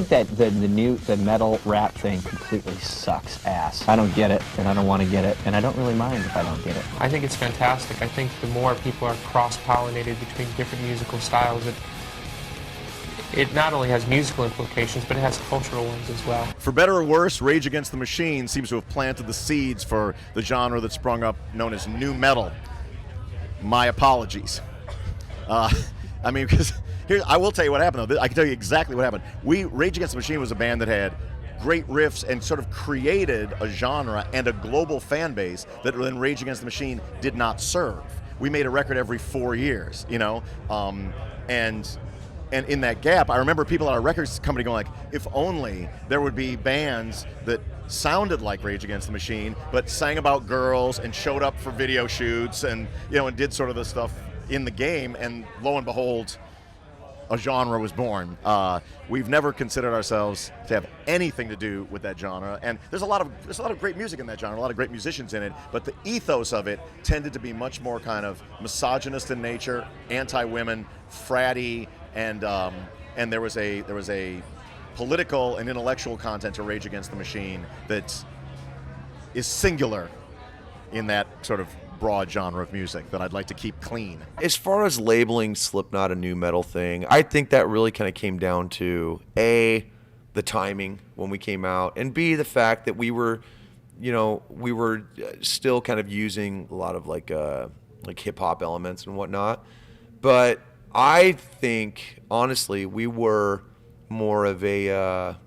think that the metal rap thing completely sucks ass. I don't get it, and I don't want to get it, and I don't really mind if I don't get it. I think it's fantastic. I think the more people are cross-pollinated between different musical styles, it not only has musical implications, but it has cultural ones as well. For better or worse, Rage Against the Machine seems to have planted the seeds for the genre that sprung up known as nu metal. My apologies. I mean, because here, I will tell you what happened, though. I can tell you exactly what happened. Rage Against the Machine was a band that had great riffs and sort of created a genre and a global fan base that then Rage Against the Machine did not serve. We made a record every 4 years, you know, and in that gap, I remember people at our records company going like, if only there would be bands that sounded like Rage Against the Machine, but sang about girls and showed up for video shoots and, you know, and did sort of the stuff in the game, and lo and behold, a genre was born. We've never considered ourselves to have anything to do with that genre, and there's a lot of great music in that genre, a lot of great musicians in it, but the ethos of it tended to be much more kind of misogynist in nature, anti-women, fratty, and there was a political and intellectual content to Rage Against the Machine that is singular in that sort of broad genre of music that I'd like to keep clean. As far as labeling Slipknot a new metal thing, I think that really kind of came down to A, the timing when we came out, and B, the fact that we were still kind of using a lot of like hip hop elements and whatnot. But I think honestly we were more of a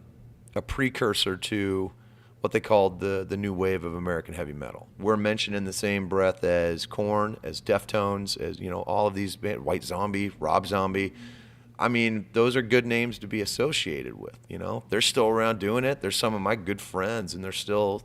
precursor to what they called the new wave of American heavy metal. We're mentioned in the same breath as Korn, as Deftones, as, you know, all of these bands, White Zombie, Rob Zombie. I mean, those are good names to be associated with, you know. They're still around doing it. They're some of my good friends, and they're still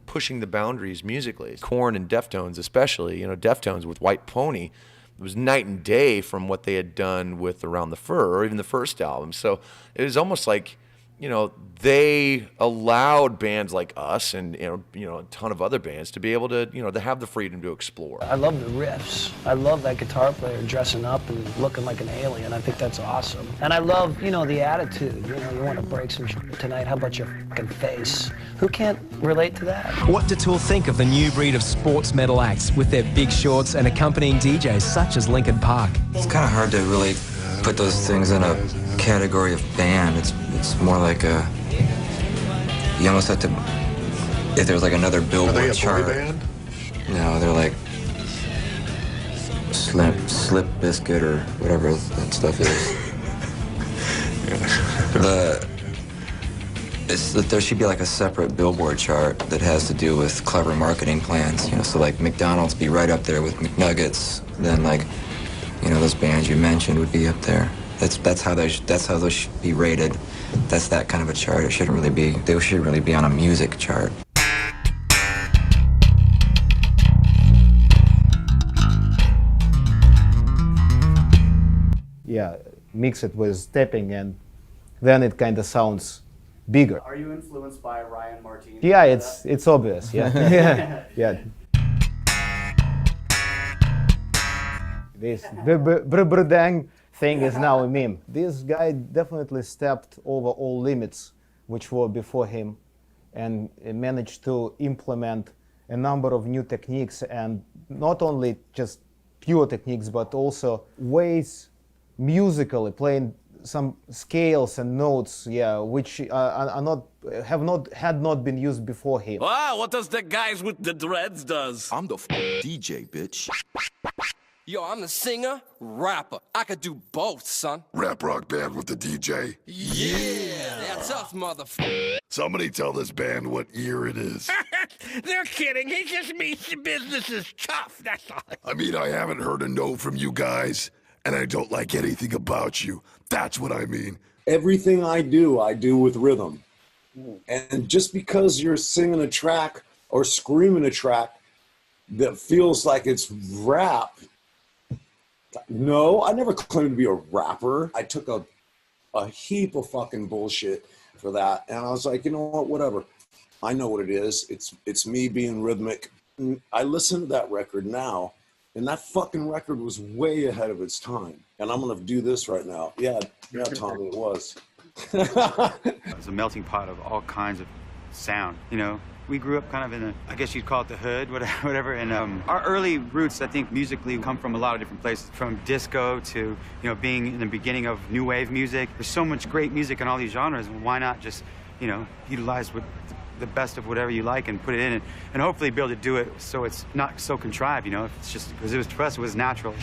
pushing the boundaries musically. Korn and Deftones especially, you know, Deftones with White Pony, it was night and day from what they had done with Around the Fur, or even the first album. So it was almost like, you know, they allowed bands like us and you know a ton of other bands to be able to, you know, to have the freedom to explore. I love the riffs. I love that guitar player dressing up and looking like an alien. I think that's awesome. And I love, you know, the attitude. You know, you want to break some shit tonight. How about your fucking face? Who can't relate to that? What do Tool think of the new breed of sports metal acts with their big shorts and accompanying DJs such as Linkin Park? It's kind of hard to really put those things in a category of band. It's more like a, you almost have to, if there's like another Billboard chart. Are they a boy band? No, they're like Slip Biscuit or whatever that stuff is. There should be like a separate Billboard chart that has to do with clever marketing plans. You know, so like McDonald's be right up there with McNuggets. Then like, you know, those bands you mentioned would be up there. That's how those should be rated. That's that kind of a chart. It shouldn't really be. They should really be on a music chart. Yeah, mix it with stepping, and then it kind of sounds bigger. Are you influenced by Ryan Martin? Yeah, it's obvious. Yeah, yeah, yeah. This brdang thing is now a meme. This guy definitely stepped over all limits which were before him, and managed to implement a number of new techniques, and not only just pure techniques, but also ways musically playing some scales and notes, yeah, which had not been used before him. Ah, what does the guys with the dreads does? I'm the DJ, bitch. Yo, I'm the singer, rapper. I could do both, son. Rap rock band with the DJ. Yeah, that's us, motherfucker. Somebody tell this band what year it is. They're kidding. He just means the business is tough, that's all. I mean, I haven't heard a no from you guys, and I don't like anything about you. That's what I mean. Everything I do with rhythm. And just because you're singing a track or screaming a track that feels like it's rap, no, I never claimed to be a rapper. I took a heap of fucking bullshit for that. And I was like, you know what, whatever. I know what it is. It's me being rhythmic. I listen to that record now, and that fucking record was way ahead of its time. And I'm gonna do this right now. Yeah, Tommy, it was. It's a melting pot of all kinds of sound, you know. We grew up kind of in I guess you'd call it the hood, whatever. And our early roots, I think, musically come from a lot of different places, from disco to, being in the beginning of new wave music. There's so much great music in all these genres. Why not just, utilize the best of whatever you like and put it in and hopefully be able to do it so it's not so contrived, It's just, because for us, it was natural.